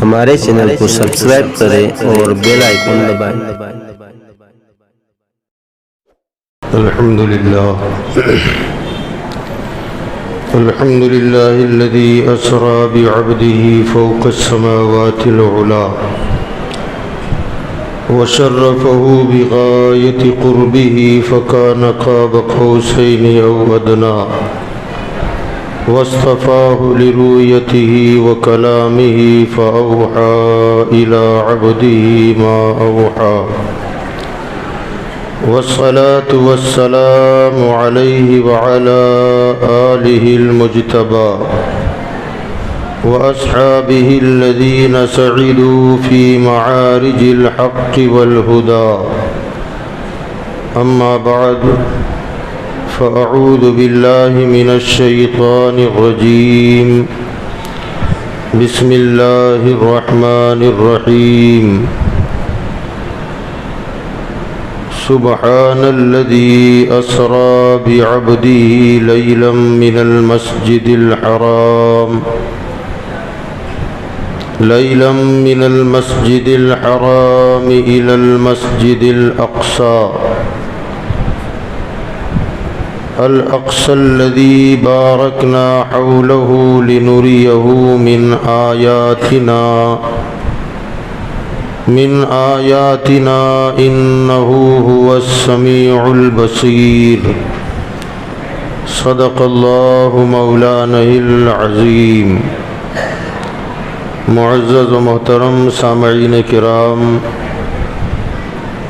ہمارے چینل کو سبسکرائب کریں اور بیل آئیکن دبائیں۔ الحمد لله الذي أسرى بعبده فوق السماوات العلى وشرفه بغاية قربه فكان قاب قوسين أو أدنى واصطفاه لرؤيته وكلامه فأوحى إلى عبده ما أوحى والصلاة والسلام عليه وعلى آله المجتبى وأصحابه الذين سعدوا في معارج الحق والهدى أما بعد فأعوذ بالله من الشيطان الرجيم بسم الله الرحمن الرحيم سبحان الذي أسرى بعبده ليلا من المسجد الحرام إلى المسجد الأقصى الذي باركنا حوله لنريه من آياتنا إنه هو السميع البصير صدق الله مولانا العظيم۔ معزز و محترم سامعین کرام،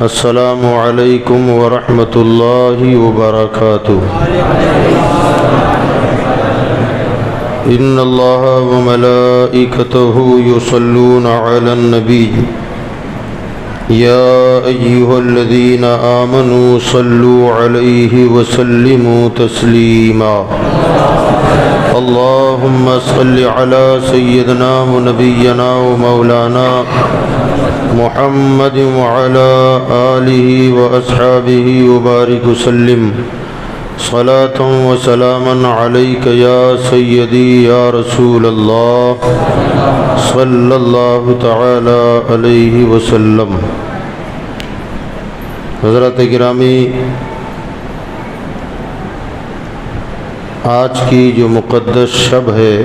السلام علیکم ورحمۃ اللہ وبرکاتہ۔ ان اللہ وملائکتہ یصلون علی النبی یا ایہا الذین آمنوا صلوا علیہ وسلموا تسلیما۔ اللہم صل علی سیدنا و نبینا و مولانا محمد وعلى آلہ واصحابہ وبارک وسلم صلاة و سلاما علیک یا سیدی یا رسول اللہ صلی اللہ تعالی علیہ وسلم۔ حضرات گرامی، آج کی جو مقدس شب ہے،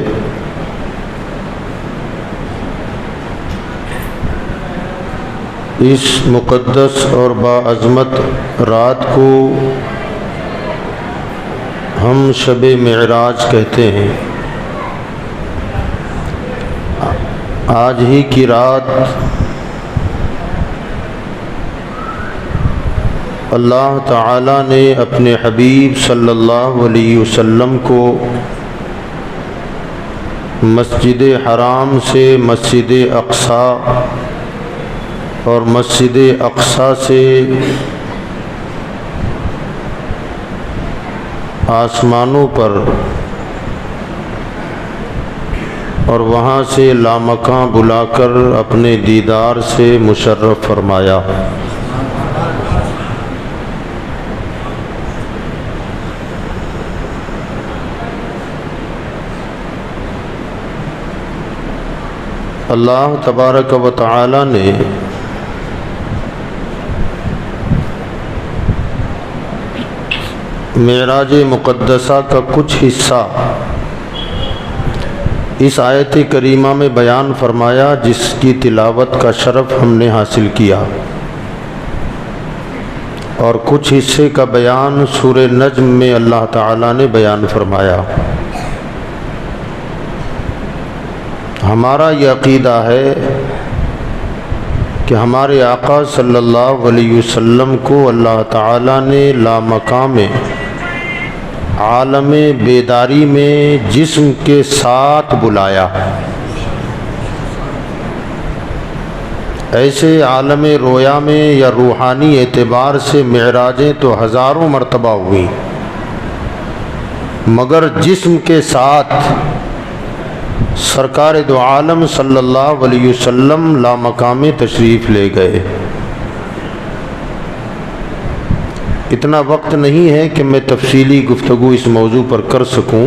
اس مقدس اور باعظمت رات کو ہم شب معراج کہتے ہیں۔ آج ہی کی رات اللہ تعالی نے اپنے حبیب صلی اللہ علیہ وسلم کو مسجد حرام سے مسجد اقصی اور مسجد اقصی سے آسمانوں پر اور وہاں سے لامکاں بلا کر اپنے دیدار سے مشرف فرمایا۔ اللہ تبارک و تعالی نے معراج مقدسہ کا کچھ حصہ اس آیت کریمہ میں بیان فرمایا، جس کی تلاوت کا شرف ہم نے حاصل کیا، اور کچھ حصے کا بیان سورہ نجم میں اللہ تعالی نے بیان فرمایا۔ ہمارا یہ عقیدہ ہے کہ ہمارے آقا صلی اللہ علیہ وسلم کو اللہ تعالی نے لامکاں میں عالم بیداری میں جسم کے ساتھ بلایا۔ ایسے عالم رویا میں یا روحانی اعتبار سے معراجیں تو ہزاروں مرتبہ ہوئی، مگر جسم کے ساتھ سرکار دو عالم صلی اللہ علیہ وسلم لامقام تشریف لے گئے۔ اتنا وقت نہیں ہے کہ میں تفصیلی گفتگو اس موضوع پر کر سکوں۔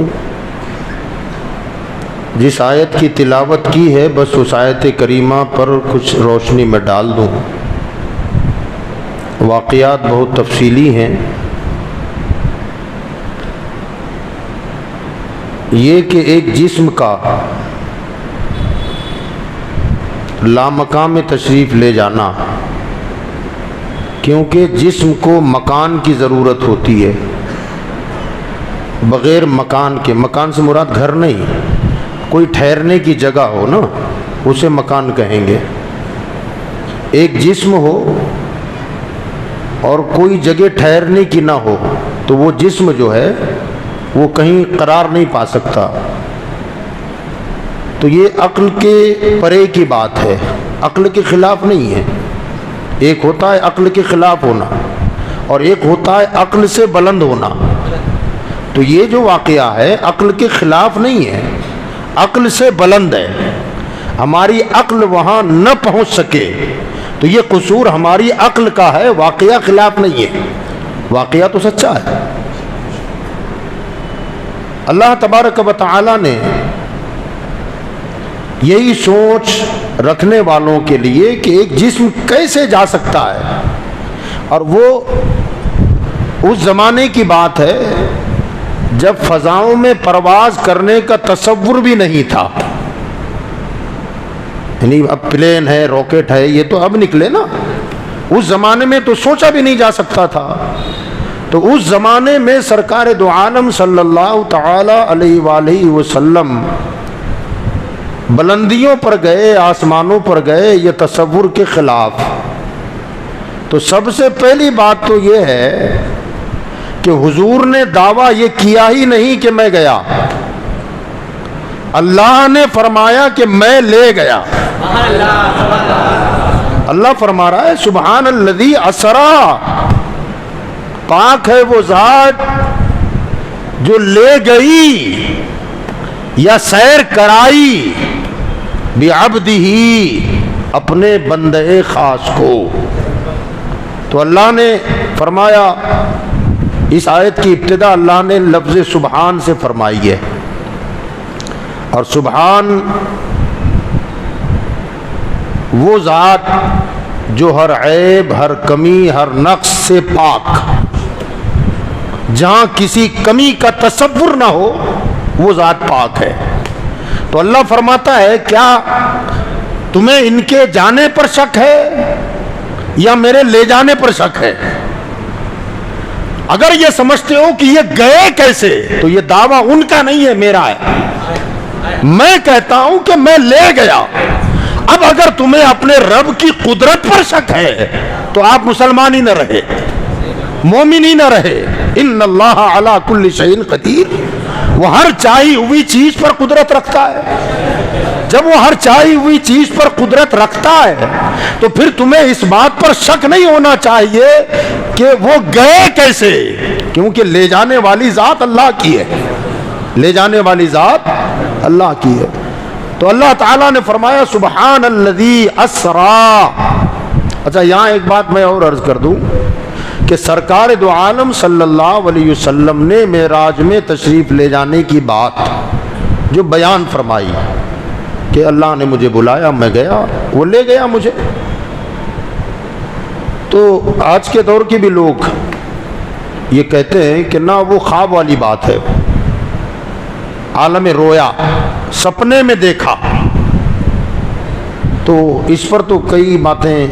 جس آیت کی تلاوت کی ہے بس اس آیت کریمہ پر کچھ روشنی میں ڈال دوں۔ واقعات بہت تفصیلی ہیں۔ یہ کہ ایک جسم کا لامکان میں تشریف لے جانا، کیونکہ جسم کو مکان کی ضرورت ہوتی ہے، بغیر مکان کے، مکان سے مراد گھر نہیں، کوئی ٹھہرنے کی جگہ ہو نا اسے مکان کہیں گے۔ ایک جسم ہو اور کوئی جگہ ٹھہرنے کی نہ ہو تو وہ جسم جو ہے وہ کہیں قرار نہیں پا سکتا۔ تو یہ عقل کے پرے کی بات ہے، عقل کے خلاف نہیں ہے۔ ایک ہوتا ہے عقل کے خلاف ہونا اور ایک ہوتا ہے عقل سے بلند ہونا۔ تو یہ جو واقعہ ہے عقل کے خلاف نہیں ہے، عقل سے بلند ہے۔ ہماری عقل وہاں نہ پہنچ سکے تو یہ قصور ہماری عقل کا ہے، واقعہ خلاف نہیں ہے، واقعہ تو سچا ہے۔ اللہ تبارک و تعالی نے یہی سوچ رکھنے والوں کے لیے کہ ایک جسم کیسے جا سکتا ہے، اور وہ اس زمانے کی بات ہے جب فضاؤں میں پرواز کرنے کا تصور بھی نہیں تھا۔ یعنی اب پلین ہے، راکٹ ہے، یہ تو اب نکلے نا، اس زمانے میں تو سوچا بھی نہیں جا سکتا تھا۔ تو اس زمانے میں سرکار دو عالم صلی اللہ تعالی علیہ وآلہ وسلم بلندیوں پر گئے، آسمانوں پر گئے، یہ تصور کے خلاف۔ تو سب سے پہلی بات تو یہ ہے کہ حضور نے دعویٰ یہ کیا ہی نہیں کہ میں گیا، اللہ نے فرمایا کہ میں لے گیا۔ اللہ فرما رہا ہے سبحان الذی اسرا، پاک ہے وہ ذات جو لے گئی یا سیر کرائی بعبدہ، اپنے بندے خاص کو۔ تو اللہ نے فرمایا، اس آیت کی ابتدا اللہ نے لفظ سبحان سے فرمائی ہے، اور سبحان وہ ذات جو ہر عیب، ہر کمی، ہر نقص سے پاک، جہاں کسی کمی کا تصور نہ ہو وہ ذات پاک ہے۔ تو اللہ فرماتا ہے کیا تمہیں ان کے جانے پر شک ہے یا میرے لے جانے پر شک ہے؟ اگر یہ سمجھتے ہو کہ یہ گئے کیسے تو یہ دعویٰ ان کا نہیں ہے، میرا ہے۔ میں کہتا ہوں کہ میں لے گیا۔ اب اگر تمہیں اپنے رب کی قدرت پر شک ہے تو آپ مسلمان ہی نہ رہے، مومن ہی نہ رہے۔ ان اللہ علی کل شیء قدیر، وہ ہر چاہی ہوئی چیز پر قدرت رکھتا ہے۔ جب وہ ہر چاہی ہوئی چیز پر قدرت رکھتا ہے تو پھر تمہیں اس بات پر شک نہیں ہونا چاہیے کہ وہ گئے کیسے، کیونکہ لے جانے والی ذات اللہ کی ہے، لے جانے والی ذات اللہ کی ہے۔ تو اللہ تعالیٰ نے فرمایا سبحان الذی اسرا۔ اچھا یہاں ایک بات میں اور عرض کر دوں کہ سرکار دو عالم صلی اللہ علیہ وسلم نے معراج میں تشریف لے جانے کی بات جو بیان فرمائی کہ اللہ نے مجھے بلایا، میں گیا، وہ لے گیا مجھے۔ تو آج کے دور کے بھی لوگ یہ کہتے ہیں کہ نہ وہ خواب والی بات ہے، عالم رویا، سپنے میں دیکھا۔ تو اس پر تو کئی باتیں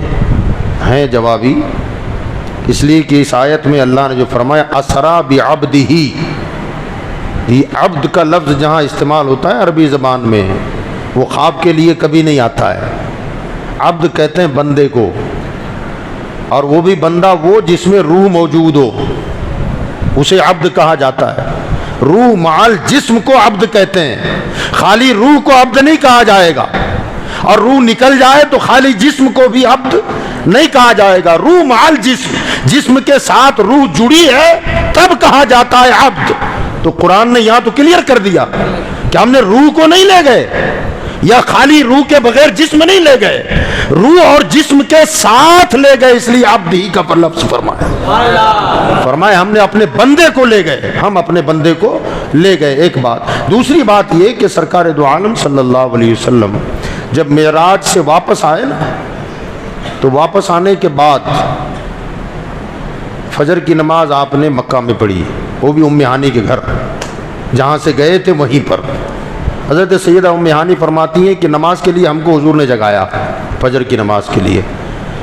ہیں جوابی، اس لیے کہ اس آیت میں اللہ نے جو فرمایا اسرا بعبدہ، یہ عبد کا لفظ جہاں استعمال ہوتا ہے عربی زبان میں وہ خواب کے لیے کبھی نہیں آتا ہے۔ عبد کہتے ہیں بندے کو، اور وہ بھی بندہ وہ جس میں روح موجود ہو، اسے عبد کہا جاتا ہے۔ روح مال جسم کو عبد کہتے ہیں، خالی روح کو عبد نہیں کہا جائے گا، اور روح نکل جائے تو خالی جسم کو بھی عبد نہیں کہا جائے گا۔ روح مال جسم، جسم کے ساتھ روح جڑی ہے تب کہا جاتا ہے عبد۔ تو قرآن نے یہاں تو کلیئر کر دیا کہ ہم نے روح کو نہیں لے گئے، یا خالی روح کے بغیر جسم نہیں لے گئے، روح اور جسم کے ساتھ لے گئے، اس لیے عبد ہی کا لفظ فرمایا۔ فرمایا ہم نے اپنے بندے کو لے گئے، ہم اپنے بندے کو لے گئے. ایک بات. دوسری بات یہ کہ سرکار دو عالم صلی اللہ علیہ وسلم جب معراج سے واپس آئے نا تو واپس آنے کے بعد فجر کی نماز آپ نے مکہ میں پڑھی, وہ بھی ام ہانی کے گھر, جہاں سے گئے تھے وہیں پر. حضرت سیدہ ام ہانی فرماتی ہیں کہ نماز کے لیے ہم کو حضور نے جگایا, فجر کی نماز کے لیے,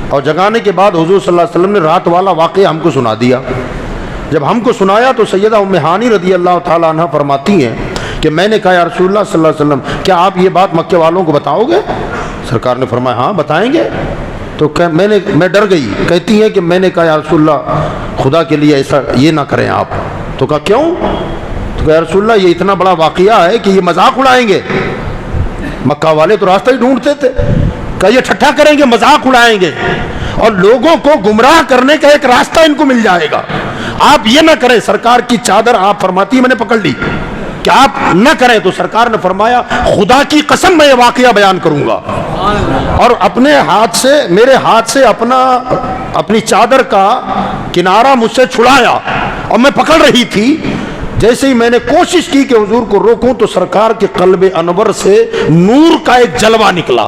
اور جگانے کے بعد حضور صلی اللہ علیہ وسلم نے رات والا واقعہ ہم کو سنا دیا. جب ہم کو سنایا تو سیدہ ام ہانی رضی اللہ تعالیٰ عنہ فرماتی ہیں کہ میں نے کہا یا رسول اللہ صلی اللہ علیہ وسلم کیا آپ یہ بات مکے والوں کو بتاؤ گے؟ سرکار نے فرمایا ہاں بتائیں گے. تو میں ڈر گئی. کہتی ہیں کہ میں نے کہا یا رسول اللہ خدا کے لیے ایسا یہ نہ کریں آپ. تو کہا کیوں؟ تو کہا یا رسول اللہ یہ اتنا بڑا واقعہ ہے کہ یہ مذاق اڑائیں گے. مکہ والے تو راستہ ہی ڈھونڈتے تھے. کہا یہ ٹھٹھا کریں گے, مذاق اڑائیں گے, اور لوگوں کو گمراہ کرنے کا ایک راستہ ان کو مل جائے گا. آپ یہ نہ کریں. سرکار کی چادر آپ فرماتی میں نے پکڑ لی کہ آپ نہ کریں. تو سرکار نے فرمایا خدا کی قسم میں یہ واقعہ بیان کروں گا, اور اپنے ہاتھ سے میرے ہاتھ سے اپنی چادر کا کنارہ مجھ سے چھڑایا اور میں پکڑ رہی تھی. جیسے ہی میں نے کوشش کی کہ حضور کو روکوں تو سرکار کے قلب انور سے نور کا ایک جلوہ نکلا.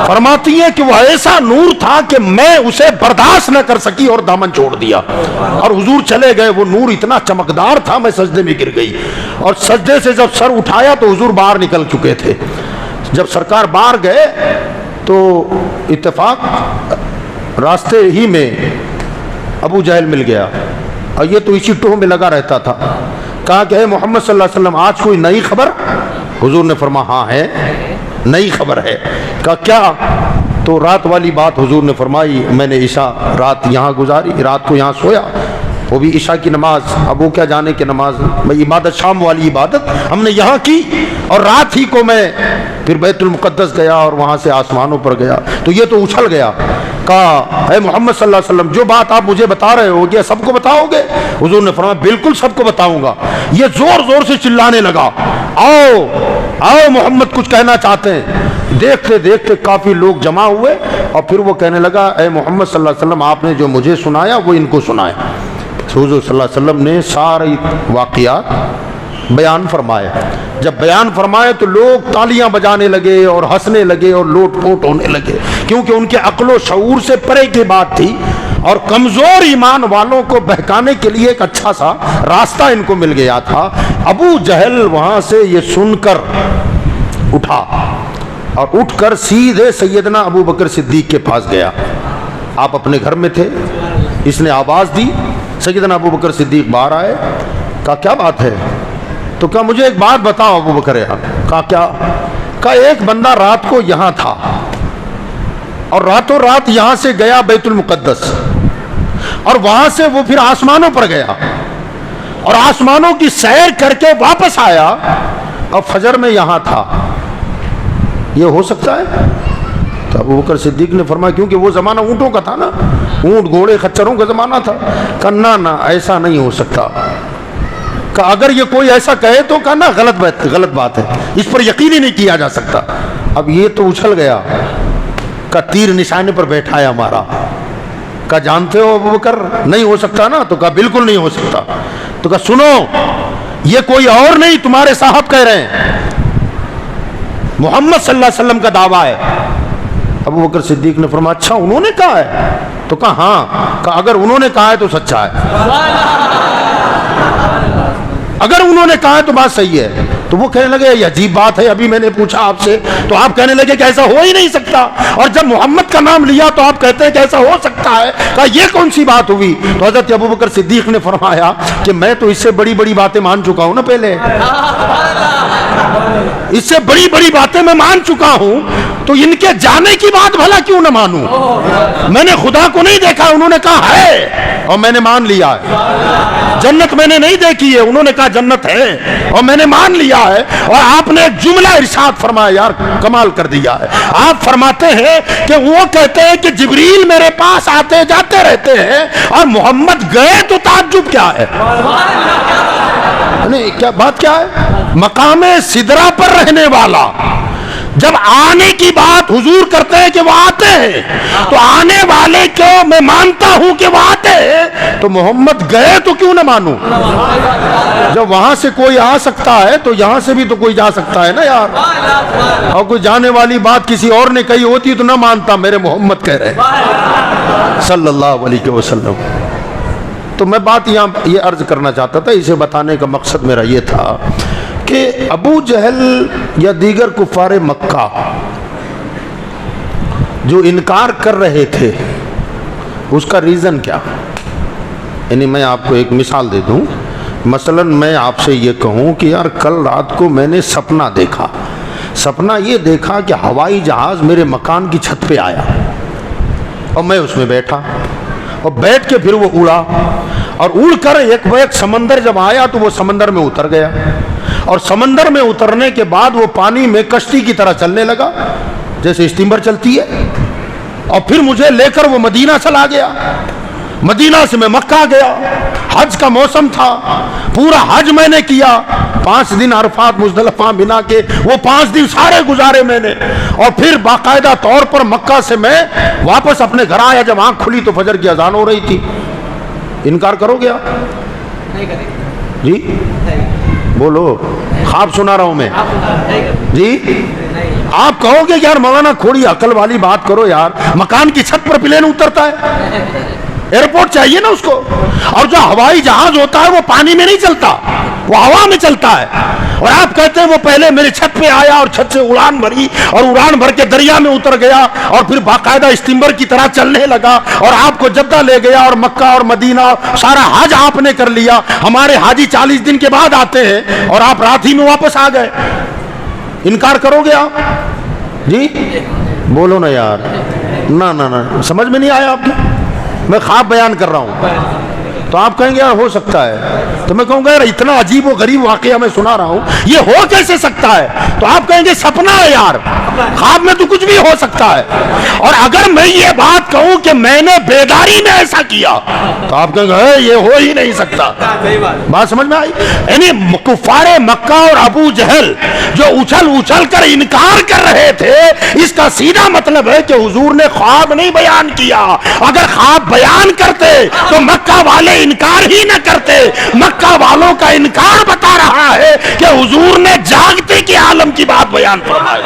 فرماتی ہیں کہ وہ ایسا نور تھا کہ میں اسے برداشت نہ کر سکی اور دامن چھوڑ دیا, اور حضور چلے گئے. وہ نور اتنا چمکدار تھا میں سجدے میں گر گئی, اور سجدے سے جب سر اٹھایا تو حضور باہر نکل چکے تھے. جب سرکار باہر گئے تو اتفاق راستے ہی میں ابو جہل مل گیا, اور یہ تو اسی ٹوہ میں لگا رہتا تھا. کہا کہ اے محمد صلی اللہ علیہ وسلم آج کوئی نئی خبر؟ حضور نے فرمایا ہاں ہے, نئی خبر ہے. کہا کیا؟ تو رات والی بات حضور نے فرمائی. میں نے عشاء رات یہاں گزاری, رات کو یہاں سویا, وہ بھی عشاء کی نماز, اب وہ کیا جانے کی نماز, میں عبادت شام والی عبادت ہم نے یہاں کی, اور رات ہی کو میں پھر بیت المقدس گیا اور وہاں سے آسمانوں پر گیا. تو یہ تو اچھل گیا. کہا اے محمد صلی اللہ علیہ وسلم جو بات آپ مجھے بتا رہے ہو کیا سب کو بتاؤ گے؟ حضور نے فرمایا بالکل سب کو بتاؤں گا. یہ زور زور سے چلانے لگا آؤ آؤ محمد کچھ کہنا چاہتے ہیں. دیکھتے دیکھتے کافی لوگ جمع ہوئے, اور پھر وہ کہنے لگا اے محمد صلی اللہ علیہ وسلم آپ نے جو مجھے سنایا وہ ان کو سنائے. حضور صلی اللہ علیہ وسلم نے سارے واقعات بیان فرمائے. جب بیان فرمائے تو لوگ تالیاں بجانے لگے اور ہنسنے لگے اور لوٹ پوٹ ہونے لگے, کیونکہ ان کے عقل و شعور سے پرے کی بات تھی, اور کمزور ایمان والوں کو بہکانے کے لیے ایک اچھا سا راستہ ان کو مل گیا تھا. ابو جہل وہاں سے یہ سن کر اٹھا, اور اٹھ کر سیدھے سیدنا ابو بکر صدیق کے پاس گیا. آپ اپنے گھر میں تھے, اس نے آواز دی, سیدنا ابو بکر صدیق باہر آئے. کہا کیا بات ہے؟ تو کہا مجھے ایک بات بتاؤ ابو بکر. کہا کیا؟ کہا ایک بندہ رات کو یہاں تھا اور راتوں رات یہاں سے گیا بیت المقدس, اور وہاں سے وہ پھر آسمانوں پر گیا, اور آسمانوں کی سیر کر کے واپس آیا, اور فجر میں یہاں تھا. یہ ہو سکتا ہے؟ تو ابو بکر صدیق نے فرمایا کیونکہ وہ زمانہ اونٹوں کا تھا نا, اونٹ گھوڑے خچروں کا زمانہ تھا. کہا نہ ایسا نہیں ہو سکتا. کہا اگر یہ کوئی ایسا کہے تو کہا نا غلط بات ہے, اس پر یقین ہی نہیں کیا جا سکتا. اب یہ تو اچھل گیا. کہا تیر نشانے پر بیٹھا ہے ہمارا. کہا جانتے ہو ابو بکر نہیں ہو سکتا نا؟ تو کہا بالکل نہیں ہو سکتا. تو کہا سنو یہ کوئی اور نہیں تمہارے صاحب کہہ رہے ہیں, محمد صلی اللہ علیہ وسلم کا دعویٰ ہے. ابو بکر صدیق نے فرمایا اچھا انہوں نے کہا ہے؟ تو کہا ہاں. کہا اگر انہوں نے کہا ہے تو سچا ہے, اگر انہوں نے کہا ہے تو بات صحیح ہے. تو وہ کہنے لگے یہ عجیب بات ہے, ابھی میں نے پوچھا آپ سے تو آپ کہنے لگے کہ ایسا ہو ہی نہیں سکتا, اور جب محمد کا نام لیا تو آپ کہتے ہیں کہ ایسا ہو سکتا ہے. کہا یہ کون سی بات ہوئی؟ تو حضرت ابو بکر صدیق نے فرمایا کہ میں تو اس سے بڑی بڑی باتیں مان چکا ہوں نا, پہلے اس سے بڑی بڑی باتیں میں مان چکا ہوں, تو ان کے جانے کی بات بھلا کیوں نہ مانوں؟ میں نے خدا کو نہیں دیکھا, انہوں نے کہا ہے اور میں نے مان لیا ہے. جنت میں نے نہیں دیکھی ہے, انہوں نے کہا جنت ہے اور میں نے مان لیا ہے. اور آپ نے ایک جملہ ارشاد فرمایا, یار کمال کر دیا ہے. آپ فرماتے ہیں کہ وہ کہتے ہیں کہ جبریل میرے پاس آتے جاتے رہتے ہیں, اور محمد گئے تو تعجب کیا ہے؟ کیا بات کیا ہے؟ مقام سدرہ پر رہنے والا, جب آنے کی بات حضور کرتے ہیں کہ وہ آتے ہیں تو آنے والے کو میں مانتا ہوں کہ وہ آتے ہیں، تو محمد گئے تو کیوں نہ مانوں؟ جب وہاں سے کوئی آ سکتا ہے تو یہاں سے بھی تو کوئی جا سکتا ہے نا یار. اور کوئی جانے والی بات کسی اور نے کہی ہوتی تو نہ مانتا، میرے محمد کہہ رہے صلی اللہ علیہ وسلم. تو میں بات یہاں یہ عرض کرنا چاہتا تھا، اسے بتانے کا مقصد میرا یہ تھا کہ ابو جہل یا دیگر کفار مکہ جو انکار کر رہے تھے اس کا ریزن کیا؟ یعنی میں آپ کو ایک مثال دے دوں. مثلا میں آپ سے یہ کہوں کہ یار کل رات کو میں نے سپنا دیکھا، سپنا یہ دیکھا کہ ہوائی جہاز میرے مکان کی چھت پہ آیا اور میں اس میں بیٹھا اور بیٹھ کے پھر وہ اڑا اور اڑ کر ایک سمندر جب آیا تو وہ سمندر میں اتر گیا اور سمندر میں اترنے کے بعد وہ پانی میں کشتی کی طرح چلنے لگا جیسے اسٹیمر چلتی ہے، اور پھر مجھے لے کر وہ مدینہ چلا گیا. مدینہ سے میں مکہ گیا، حج کا موسم تھا، پورا حج میں نے کیا، 5 دن عرفات مزدلفہ منا کے وہ 5 دن سارے گزارے میں نے، اور پھر باقاعدہ طور پر مکہ سے میں واپس اپنے گھر آیا. جب آنکھ کھلی تو فجر کی اذان ہو رہی تھی. انکار کرو گے آپ؟ جی بولو، خواب سنا رہا ہوں میں جی. آپ کہو گے یار مولانا تھوڑی عقل والی بات کرو یار، مکان کی چھت پر پلین اترتا ہے، ایئرپورٹ چاہیے نا اس کو. اور جو ہوائی جہاز ہوتا ہے وہ پانی میں نہیں چلتا، وہ ہوا میں چلتا ہے. اور آپ کہتے ہیں وہ پہلے میری چھت پہ آیا اور چھت سے اڑان بھری اور اڑان بھر کے دریا میں اتر گیا اور پھر باقاعدہ اسٹیمر کی طرح چلنے لگا اور آپ کو جدہ لے گیا اور مکہ اور مدینہ سارا حج آپ نے کر لیا. ہمارے حاجی 40 دن کے بعد آتے ہیں اور آپ رات ہی میں واپس آ گئے. انکار کرو گے آپ؟ جی بولو نا یار. نہ سمجھ میں نہیں آیا آپ کو؟ میں خواب بیان کر رہا ہوں تو آپ کہیں گے یار ہو سکتا ہے، تو میں کہوں گا یار اتنا عجیب و غریب واقعہ میں سنا رہا ہوں، یہ ہو کیسے سکتا ہے؟ تو آپ کہیں گے سپنا ہے یار، خواب میں تو کچھ بھی ہو سکتا ہے. اور اگر میں یہ بات کہوں کہ میں نے بیداری میں ایسا کیا تو آپ کہیں گے یہ ہو ہی نہیں سکتا. بات سمجھ میں آئی؟ یعنی کفار مکہ اور ابو جہل جو اچھل کر انکار کر رہے تھے، اس کا سیدھا مطلب ہے کہ حضور نے خواب نہیں بیان کیا. اگر خواب بیان کرتے تو مکہ والے انکار ہی نہ کرتے. مکہ والوں کا انکار بتا رہا ہے کہ حضور نے جاگتے کے عالم کی بات بیان فرمائی.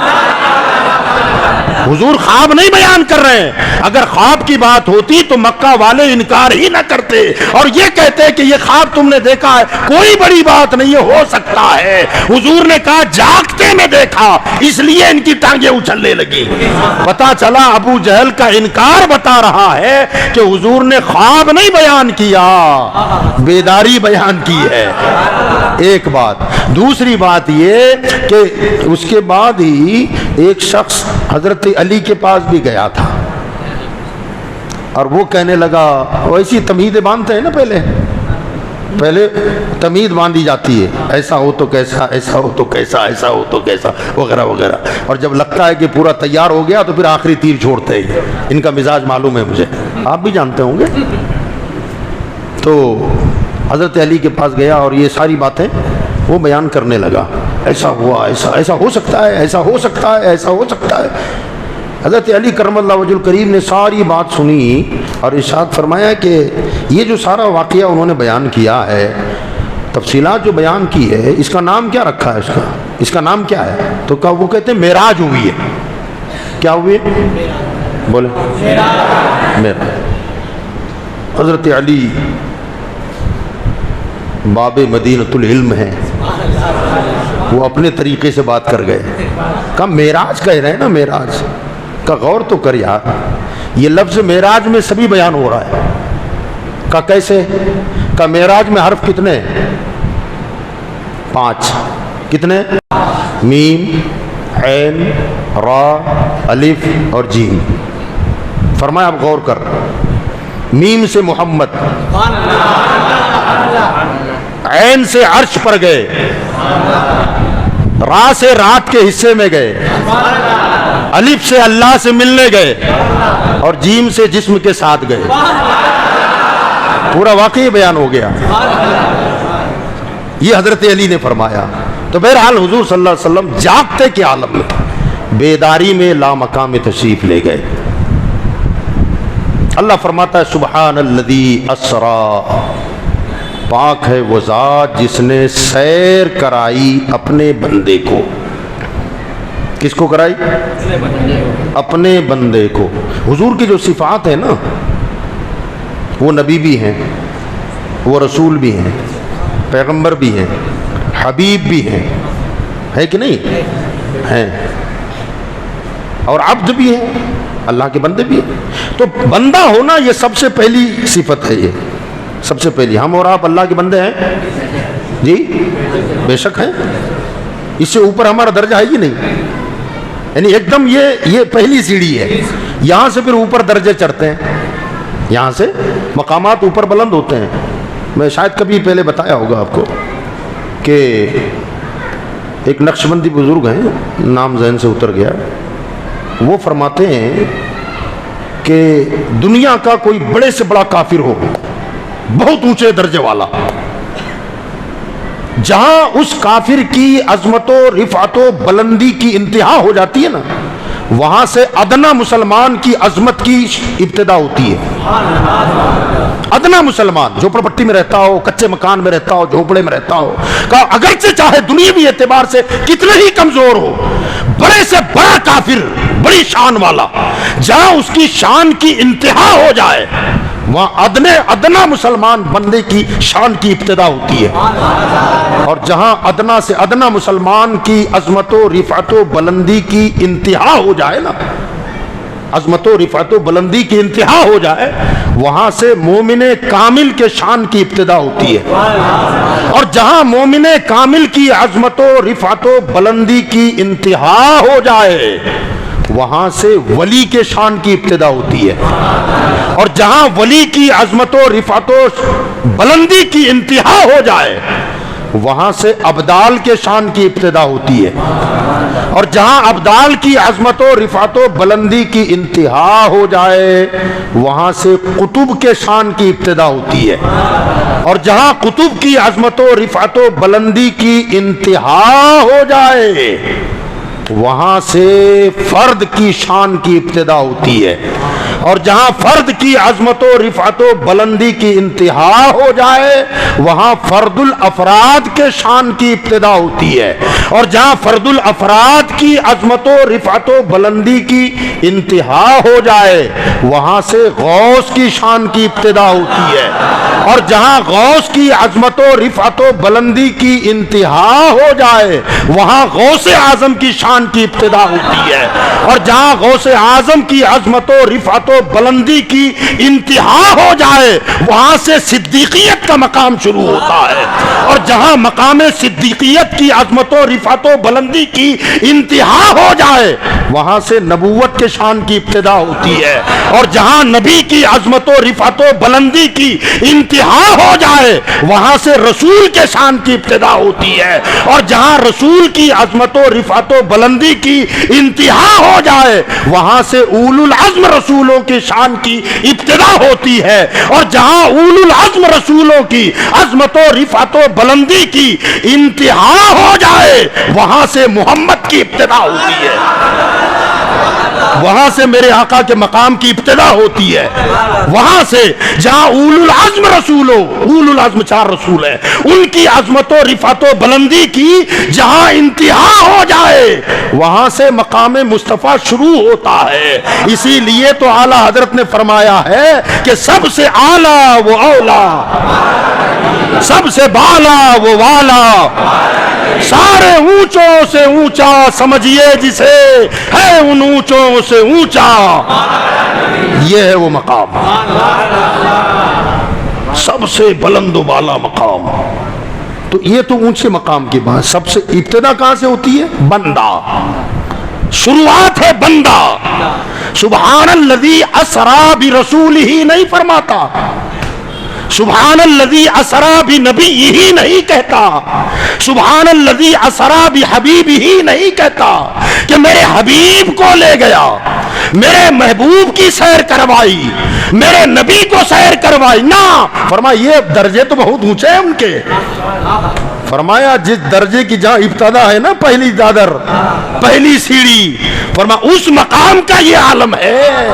حضور خواب نہیں بیان کر رہے ہیں. اگر خواب کی بات ہوتی تو مکہ والے انکار ہی نہ کرتے اور یہ کہتے کہ یہ خواب تم نے دیکھا ہے، کوئی بڑی بات نہیں ہے، ہو سکتا ہے. حضور نے کہا جاگتے میں دیکھا، اس لیے ان کی ٹانگیں اچھلنے لگی. پتا چلا ابو جہل کا انکار بتا رہا ہے کہ حضور نے خواب نہیں بیان کیا، بیداری بیان کی ہے. ایک بات. دوسری بات یہ کہ اس کے بعد ہی ایک شخص حضرت علی کے پاس بھی گیا تھا اور وہ کہنے لگا، ویسی تمہیدیں باندھتے ہیں نا، پہلے تمہید باندھی جاتی ہے، ایسا ہو تو کیسا، ایسا ہو تو کیسا، ایسا ہو تو کیسا، وغیرہ وغیرہ. اور جب لگتا ہے کہ پورا تیار ہو گیا تو پھر آخری تیر چھوڑتے ہیں. ان کا مزاج معلوم ہے مجھے، آپ بھی جانتے ہوں گے. تو حضرت علی کے پاس گیا اور یہ ساری باتیں وہ بیان کرنے لگا، ایسا ہوا، ایسا ہو سکتا ہے، ایسا ہو سکتا ہے، ایسا ہو سکتا ہے. حضرت علی کرم اللہ وجہ الکریم نے ساری بات سنی اور ارشاد فرمایا کہ یہ جو سارا واقعہ انہوں نے بیان کیا ہے، تفصیلات جو بیان کی ہے، اس کا نام کیا رکھا ہے؟ اس کا نام کیا ہے؟ تو کہا، وہ کہتے ہیں معراج ہوئی ہے. کیا ہوئی ہے؟ بولے معراج. حضرت علی باب مدینۃ العلم ہے، وہ اپنے طریقے سے بات کر گئے. کہا معراج کہہ رہے ہیں نا، معراج کا غور تو کر یار، یہ لفظ معراج میں سبھی بیان ہو رہا ہے. کہا کیسے؟ کہا معراج میں حرف کتنے؟ 5. کتنے؟ میم، عین، را، الف اور جیم. فرمایا اب غور کر. میم سے محمد، عین سے عرش پر گئے، را سے رات کے حصے میں گئے، الف سے اللہ سے ملنے گئے اور جیم سے جسم کے ساتھ گئے. پورا واقعی بیان ہو گیا. یہ حضرت علی نے فرمایا. تو بہرحال حضور صلی اللہ علیہ وسلم جاگتے کے عالم میں، بیداری میں لامقام تشریف لے گئے۔ اللہ فرماتا ہے سبحان الذی اسرا، پاک ہے وہ ذات جس نے سیر کرائی اپنے بندے کو۔ کس کو کرائی؟ اپنے بندے کو۔ حضور کی جو صفات ہیں نا، وہ نبی بھی ہیں، وہ رسول بھی ہیں، پیغمبر بھی ہیں، حبیب بھی ہیں، ہے کہ نہیں؟ ہیں، اور عبد بھی ہیں، اللہ کے بندے بھی ہیں۔ تو بندہ ہونا یہ سب سے پہلی صفت ہے، یہ سب سے پہلی۔ ہم اور آپ اللہ کے بندے ہیں جی، بے شک ہیں، اس سے اوپر ہمارا درجہ ہے ہی نہیں، یعنی ایک دم یہ پہلی سیڑھی ہے، یہاں سے پھر اوپر درجے چڑھتے ہیں، یہاں سے مقامات اوپر بلند ہوتے ہیں۔ میں شاید کبھی پہلے بتایا ہوگا آپ کو کہ ایک نقشبندی بزرگ ہیں، نام ذہن سے اتر گیا، وہ فرماتے ہیں کہ دنیا کا کوئی بڑے سے بڑا کافر ہو، بہت اونچے درجے والا، جہاں اس کافر کی عظمت و رفعت و بلندی کی انتہا ہو جاتی ہے نا، وہاں سے ادنا مسلمان کی عظمت کی ابتدا ہوتی ہے۔ ادنا مسلمان جو پرپٹی میں رہتا ہو، کچے مکان میں رہتا ہو، جھونپڑے میں رہتا ہو، کہ اگرچہ چاہے دنیاوی اعتبار سے کتنا ہی کمزور ہو، بڑے سے بڑا کافر، بڑی شان والا، جہاں اس کی شان کی انتہا ہو جائے، وہاں ادنا مسلمان بندے کی شان کی ابتدا ہوتی ہے، اور جہاں ادنا سے ادنا مسلمان کی عظمت و رفعت و بلندی کی انتہا ہو جائے نا، عظمت و رفعت و بلندی کی انتہا ہو جائے، وہاں سے مومن کامل کے شان کی ابتدا ہوتی ہے، اور جہاں مومن کامل کی عظمت و رفعت و بلندی کی انتہا ہو جائے، وہاں سے ولی کے شان کی ابتدا ہوتی ہے، اور جہاں ولی کی عظمت و رفعت و بلندی کی انتہا ہو جائے، وہاں سے ابدال کے شان کی ابتدا ہوتی ہے، اور جہاں ابدال کی عظمت و رفعت و بلندی کی انتہا ہو جائے، وہاں سے قطب کے شان کی ابتدا ہوتی ہے، اور جہاں قطب کی عظمت و رفعت و بلندی کی انتہا ہو جائے، وہاں سے فرد کی شان کی ابتدا ہوتی ہے، اور جہاں فرد کی عظمت و رفعت و بلندی کی انتہا ہو جائے، وہاں فرد الافراد کے شان کی ابتدا ہوتی ہے، اور جہاں فرد الافراد کی عظمت و رفعت و بلندی کی انتہا ہو جائے، وہاں سے غوث کی شان کی ابتدا ہوتی ہے، اور جہاں غوث کی عظمت و رفعت و بلندی کی انتہا ہو جائے، وہاں غوث اعظم کی شان کی ابتدا ہوتی ہے، اور جہاں غوث اعظم کی عظمت و رفعت و بلندی کی انتہا ہو جائے، وہاں سے صدیقیت کا مقام شروع ہوتا ہے، اور جہاں مقام صدیقیت کی عظمت و رفعت و بلندی کی انتہا ہو جائے، وہاں سے نبوت کے شان کی ابتدا ہوتی ہے، اور جہاں نبی کی عظمت و رفعت و بلندی کی انتہا ہو جائے، وہاں سے رسول کے شان کی ابتدا ہوتی ہے، اور جہاں رسول کی عظمت و رفعت و بلندی کی انتہا ہو جائے، وہاں سے اولو العزم رسولوں کی شان کی ابتدا ہوتی ہے، اور جہاں اولو العزم رسولوں کی عظمت و رفعت و بلندی کی انتہا ہو جائے، وہاں سے محمد کی ابتدا ہوتی ہے، وہاں سے میرے آقا کے مقام کی ابتدا ہوتی ہے، وہاں سے جہاں اولو العزم رسولوں، اولو العزم 4 رسول ہیں، ان کی عظمت و رفعت و بلندی کی جہاں انتہا ہو جائے، وہاں سے مقام مصطفیٰ شروع ہوتا ہے۔ اسی لیے تو اعلیٰ حضرت نے فرمایا ہے کہ سب سے اعلیٰ وہ اولا، سب سے بالا وہ والا، سارے اونچوں سے اونچا سمجھیے جسے، ہے ان اونچوں سے اونچا، یہ ہے وہ مقام، سب سے بلند و بالا مقام۔ تو یہ تو اونچے مقام کی بات، سب سے ابتدا کہاں سے ہوتی ہے؟ بندہ، شروعات ہے بندہ۔ سبحان الذی اسری برسولہ نہیں فرماتا، سبحان الذی اسری بنبیہ نہیں کہتا، سبحان الذی اسری بحبیبہ نہیں کہتا کہ میرے حبیب کو لے گیا، میرے محبوب کی سیر کروائی، میرے نبی کو سیر کروائی، نہ فرمایا یہ درجے تو بہت اونچے ہیں ان کے، فرمایا جس درجے کی جہاں ابتدا ہے نا پہلی دادر پہلی سیڑھی، فرمایا اس مقام کا یہ عالم ہے.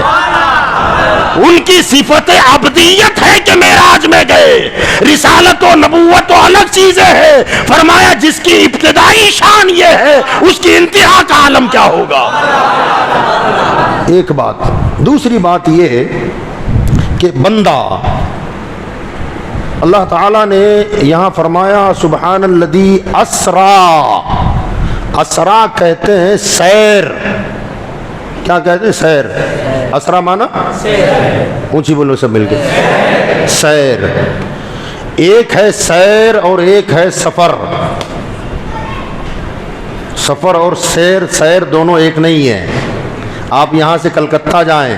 ان کی صفت عبدیت ہے کہ معراج میں گئے. رسالت و نبوت و الگ چیزیں ہیں. فرمایا جس کی ابتدائی شان یہ ہے اس کی انتہا کا عالم کیا ہوگا. ایک بات. دوسری بات یہ ہے کہ بندہ اللہ تعالیٰ نے یہاں فرمایا سبحان الذی اسرا. اسرا کہتے ہیں سیر. کیا کہتے ہیں؟ سیر. اسرا مانا اونچی بولو سب مل کے. سیر. ایک ہے سیر اور ایک ہے سفر. سفر اور سیر، سیر دونوں ایک نہیں ہے. آپ یہاں سے کلکتہ جائیں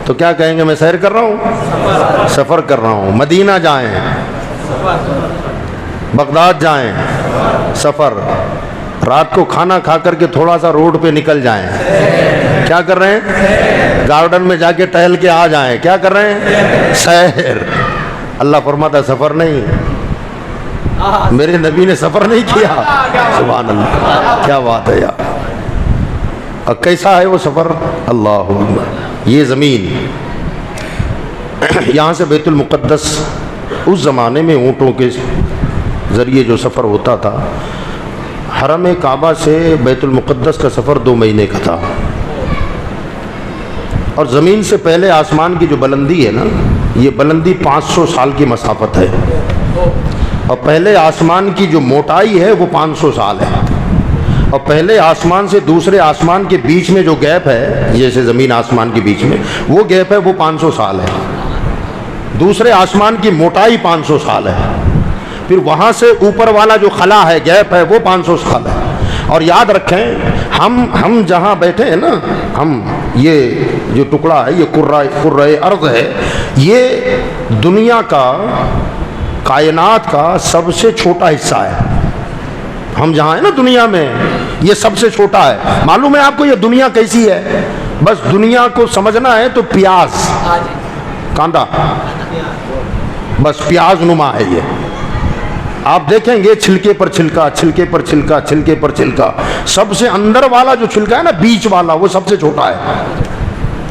تو کیا کہیں گے؟ میں سیر کر رہا ہوں، سفر کر رہا ہوں. مدینہ جائیں، بغداد جائیں، سفر. رات کو کھانا کھا کر کے تھوڑا سا روڈ پہ نکل جائیں، کیا کر رہے ہیں؟ گارڈن میں جا کے ٹہل کے آ جائیں، کیا کر رہے ہیں؟ سیر. اللہ فرماتا سفر نہیں. میرے نبی نے سفر نہیں کیا. سبحان اللہ، کیا بات ہے یار. اور کیسا ہے وہ سفر؟ اللہ اکبر. یہ زمین یہاں سے بیت المقدس اس زمانے میں اونٹوں کے ذریعے جو سفر ہوتا تھا، حرم کعبہ سے بیت المقدس کا سفر 2 مہینے کا تھا. اور زمین سے پہلے آسمان کی جو بلندی ہے نا، یہ بلندی 500 سال کی مسافت ہے. اور پہلے آسمان کی جو موٹائی ہے وہ 500 سال ہے. اور پہلے آسمان سے دوسرے آسمان کے بیچ میں جو گیپ ہے، جیسے زمین آسمان کے بیچ میں وہ گیپ ہے، وہ 500 سال ہے. دوسرے آسمان کی موٹائی 500 سال ہے. پھر وہاں سے اوپر والا جو خلا ہے، گیپ ہے، وہ 500 سال ہے. اور یاد رکھیں ہم جہاں بیٹھے ہیں نا، ہم یہ جو ٹکڑا ہے، یہ کرۂ ارض ہے، یہ دنیا کا، کائنات کا سب سے چھوٹا حصہ ہے. ہم جہاں ہیں نا دنیا میں، یہ سب سے چھوٹا ہے. معلوم ہے آپ کو یہ دنیا کیسی ہے؟ بس دنیا کو سمجھنا ہے تو پیاز، کاندا، بس پیاز نما ہے یہ. آپ دیکھیں گے چھلکے پر چھلکا، چھلکے پر چھلکا، چھلکے پر چھلکا. سب سے اندر والا جو چھلکا ہے نا، بیچ والا، وہ سب سے چھوٹا ہے.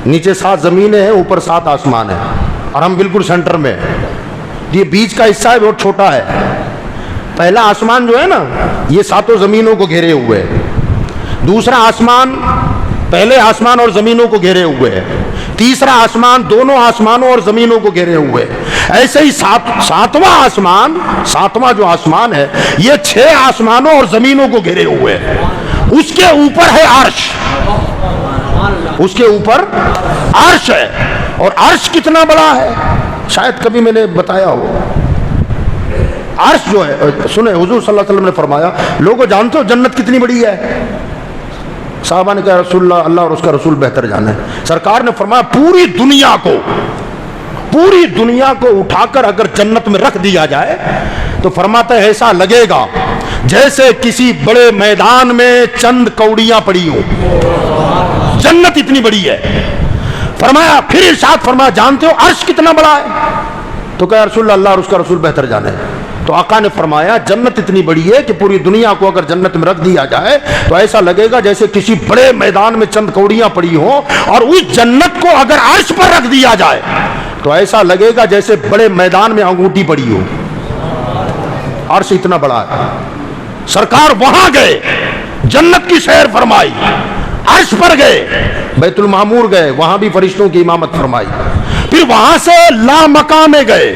نیچے 7 زمینیں ہیں، اوپر 7 آسمان ہیں، اور ہم بالکل سینٹر میں. یہ بیچ کا حصہ ہے، بہت چھوٹا ہے. پہلا آسمان جو ہے نا، یہ 7 زمینوں کو گھیرے ہوئے ہے. دوسرا آسمان پہلے آسمان اور زمینوں کو گھیرے ہوئے ہے. تیسرا آسمان دونوں آسمانوں اور زمینوں کو گھیرے ہوئے. ایسے ہی ساتواں آسمان، ساتواں جو آسمان ہے، یہ 6 آسمانوں اور زمینوں کو گھیرے ہوئے. اس کے اوپر ہے عرش. اس کے اوپر عرش ہے. اور عرش کتنا بڑا ہے شاید کبھی میں نے بتایا ہو. عرش جو ہے، سنیں حضور صلی اللہ علیہ وسلم نے فرمایا، لوگوں جانتے ہو جنت کتنی بڑی ہے؟ صحابہ نے کہا رسول اللہ، اللہ اور اس کا رسول بہتر جانے. سرکار نے فرمایا پوری دنیا کو اٹھا کر اگر جنت میں رکھ دیا جائے تو فرماتا ہے ایسا لگے گا جیسے کسی بڑے میدان میں چند کوڑیاں پڑی ہوں. جنت اتنی بڑی ہے. فرمایا، پھر ارشاد فرمایا جانتے ہو عرش کتنا بڑا ہے؟ تو کہا رسول اللہ، اللہ اور اس کا رسول بہتر جانے. تو آقا نے فرمایا جنت اتنی بڑی ہے کہ پوری دنیا کو اگر جنت میں رکھ دیا جائے تو ایسا لگے گا جیسے کسی بڑے میدان میں چند کوڑیاں پڑی ہوں. اور اس جنت کو اگر عرش پر رکھ دیا جائے تو ایسا لگے گا جیسے بڑے میدان میں انگوٹھی پڑی ہو. عرش اتنا بڑا ہے. سرکار وہاں گئے، جنت کی سیر فرمائی، عرش پر گئے، بیت المعمور گئے، وہاں بھی فرشتوں کی امامت فرمائی. پھر وہاں سے لامکاں میں گئے.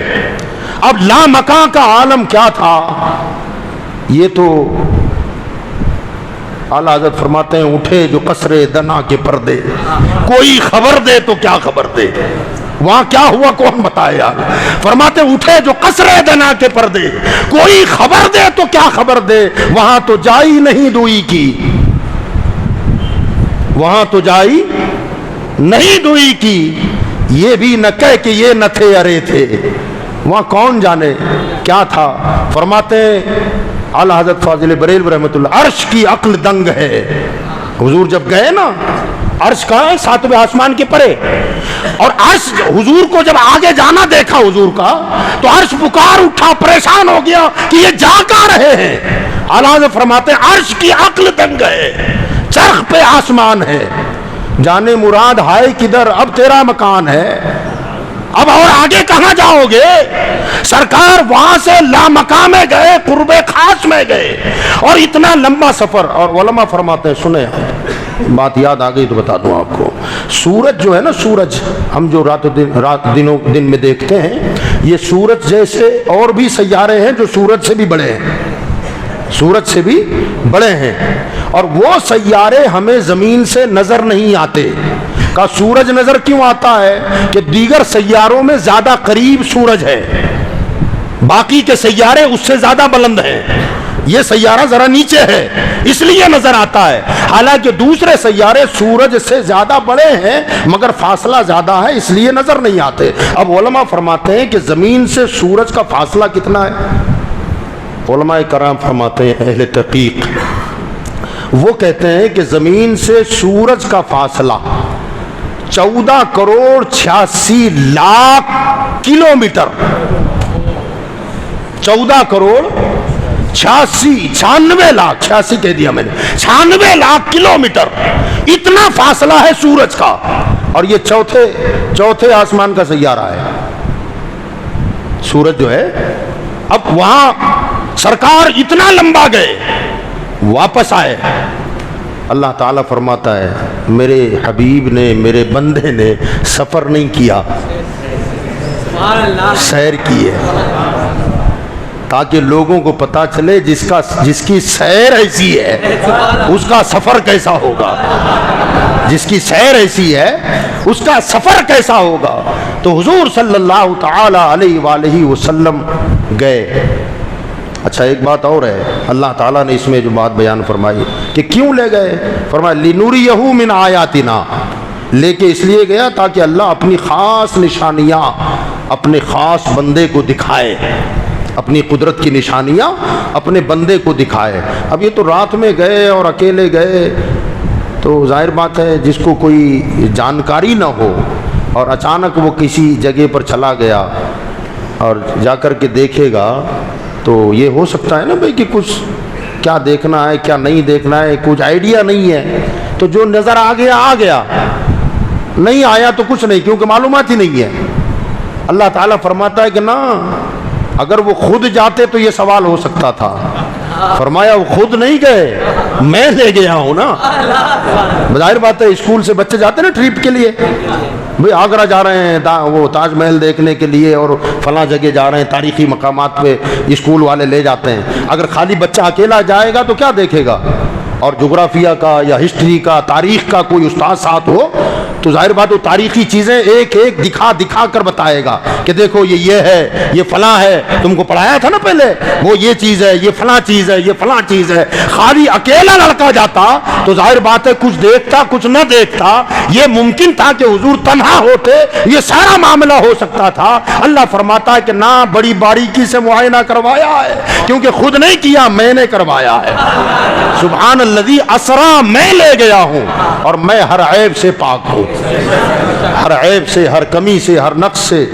اب لامکاں کا عالم کیا تھا؟ یہ تو اعلیٰ حضرت فرماتے ہیں اٹھے جو قصر دنا کے پردے، کوئی خبر دے تو کیا خبر دے. وہاں کیا ہوا کون بتائے یار. فرماتے اٹھے جو قصر دنا کے پردے، کوئی خبر دے تو کیا خبر دے. وہاں تو جائی نہیں دوئی کی، وہاں تو جائی نہیں دوئی کی. یہ بھی نہ کہہ کہ یہ نہ تھے ارے تھے. وہاں کون جانے کیا تھا. فرماتے اعلیٰ حضرت فاضل بریلوی رحمۃ اللہ، عرش کی عقل دنگ ہے. حضور جب گئے نا عرش کا ہے 7ویں آسمان کے پرے. اور عرش حضور کو جب آگے جانا دیکھا حضور کا تو عرش پکار اٹھا, پریشان ہو گیا کہ یہ جا کہاں رہے ہیں. اعلیٰ حضرت فرماتے ہیں عرش کی عقل دنگ ہے, چرخ پہ آسمان ہے, جانے مراد ہائے کدھر اب تیرا مکان ہے, اب اور آگے کہاں جاؤ گے. سرکار وہاں سے لامکاں میں گئے, قرب خاص میں گئے, اور اتنا لمبا سفر. اور علماء فرماتے ہیں, سنیں بات یاد آ گئی تو بتا دوں آپ کو, سورج جو ہے نا, سورج ہم جو دن میں دیکھتے ہیں, یہ سورج جیسے اور بھی سیارے ہیں جو سورج سے بھی بڑے ہیں, سورج سے بھی بڑے ہیں, اور وہ سیارے ہمیں زمین سے نظر نہیں آتے. کا سورج نظر کیوں آتا ہے کہ دیگر سیاروں میں زیادہ قریب سورج ہے, باقی کے سیارے اس سے زیادہ بلند ہیں, یہ سیارہ ذرا نیچے ہے اس لیے نظر آتا ہے. حالانکہ دوسرے سیارے سورج سے زیادہ بڑے ہیں مگر فاصلہ زیادہ ہے اس لیے نظر نہیں آتے. اب علماء فرماتے ہیں کہ زمین سے سورج کا فاصلہ کتنا ہے. علماء کرام فرماتے ہیں, اہل تحقیق وہ کہتے ہیں کہ زمین سے سورج کا فاصلہ 14 کروڑ 86 لاکھ کلومیٹر, 14 کروڑ 96 لاکھ 86 کہہ دیا میں نے, 96 لاکھ کلومیٹر اتنا فاصلہ ہے سورج کا. اور یہ چوتھے آسمان کا سیارہ ہے سورج جو ہے. اب وہاں سرکار اتنا لمبا گئے, واپس آئے, اللہ تعالیٰ فرماتا ہے میرے حبیب نے, میرے بندے نے سفر نہیں کیا, سیر کی ہے, تاکہ لوگوں کو پتا چلے جس کی سیر ایسی ہے اس کا سفر کیسا ہوگا, جس کی سیر ایسی ہے اس کا سفر کیسا ہوگا. تو حضور صلی اللہ تعالی علیہ وآلہ وسلم گئے. اچھا ایک بات اور ہے, اللہ تعالیٰ نے اس میں جو بات بیان فرمائی کہ کیوں لے گئے, فرمایا لِنُرِيَهُ مِنْ آیَاتِنَا, لے کے اس لیے گیا تاکہ اللہ اپنی خاص نشانیاں اپنے خاص بندے کو دکھائے, اپنی قدرت کی نشانیاں اپنے بندے کو دکھائے. اب یہ تو رات میں گئے اور اکیلے گئے تو ظاہر بات ہے جس کو کوئی جانکاری نہ ہو اور اچانک وہ کسی جگہ پر چلا گیا اور جا کر کے دیکھے گا تو یہ ہو سکتا ہے نا بھائی کہ کچھ کیا دیکھنا ہے کیا نہیں دیکھنا ہے کچھ آئیڈیا نہیں ہے, تو جو نظر آ گیا, نہیں آیا تو کچھ نہیں, کیونکہ معلومات ہی نہیں ہے. اللہ تعالیٰ فرماتا ہے کہ نا اگر وہ خود جاتے تو یہ سوال ہو سکتا تھا. فرمایا وہ خود نہیں گئے, میں لے گیا ہوں نا. ظاہر بات ہے اسکول سے بچے جاتے ہیں نا ٹرپ کے لیے, بھئی آگرہ جا رہے ہیں وہ تاج محل دیکھنے کے لیے اور فلاں جگہ جا رہے ہیں, تاریخی مقامات پہ اسکول والے لے جاتے ہیں. اگر خالی بچہ اکیلا جائے گا تو کیا دیکھے گا, اور جغرافیہ کا یا ہسٹری کا تاریخ کا کوئی استاد ساتھ ہو تو ظاہر بات وہ تاریخی چیزیں ایک ایک دکھا کر بتائے گا کہ دیکھو یہ ہے, یہ فلاں ہے, تم کو پڑھایا تھا نا پہلے, وہ یہ چیز ہے, یہ فلاں چیز ہے, یہ فلاں چیز ہے. خالی اکیلا لڑکا جاتا تو ظاہر بات ہے کچھ دیکھتا کچھ نہ دیکھتا. یہ ممکن تھا کہ حضور تنہا ہوتے یہ سارا معاملہ ہو سکتا تھا. اللہ فرماتا ہے کہ نہ, بڑی باریکی سے معائنہ کروایا ہے, کیونکہ خود نہیں کیا, میں نے کروایا ہے. سبحان الذی اسرا, میں لے گیا ہوں اور میں ہر عیب سے پاک ہوں, ہر عیب سے, ہر کمی سے, ہر نقص سے,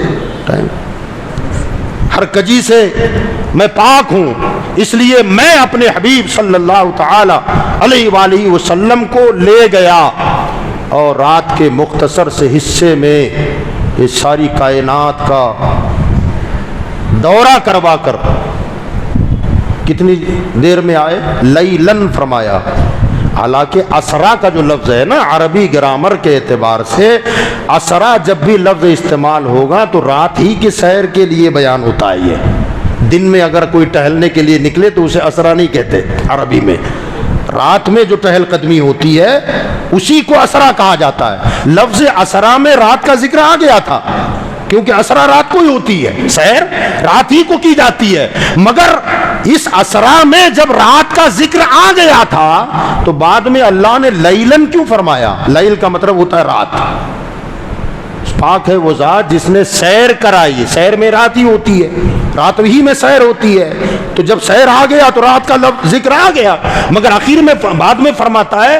ہر کجی سے میں پاک ہوں. اس لیے میں اپنے حبیب صلی اللہ تعالی علیہ وآلہ وسلم کو لے گیا اور رات کے مختصر سے حصے میں اس ساری کائنات کا دورہ کروا کر کتنی دیر میں آئے, لیلن فرمایا. حالانکہ اسرا کا جو لفظ ہے نا عربی گرامر کے اعتبار سے, اسرا جب بھی لفظ استعمال ہوگا تو رات ہی کے سیر کے لیے بیان ہوتا ہے. یہ دن میں اگر کوئی ٹہلنے کے لیے نکلے تو اسے اسرا نہیں کہتے عربی میں, رات میں جو ٹہل قدمی ہوتی ہے اسی کو اسرا کہا جاتا ہے. لفظ اسرا میں رات کا ذکر آ گیا تھا کیونکہ اسرا رات کو ہی ہوتی ہے, سیر رات ہی کو کی جاتی ہے. مگر اس اسرا میں جب رات کا ذکر آ گیا تھا تو بعد میں اللہ نے لیلن کیوں فرمایا. لیل کا مطلب ہوتا ہے رات. پاک ہے وہ ذات جس نے سیر کرائی, سیر میں رات ہی ہوتی ہے, رات ہی میں سیر ہوتی ہے. تو جب سیر آ گیا تو رات کا ذکر آ گیا. مگر آخر میں بعد میں فرماتا ہے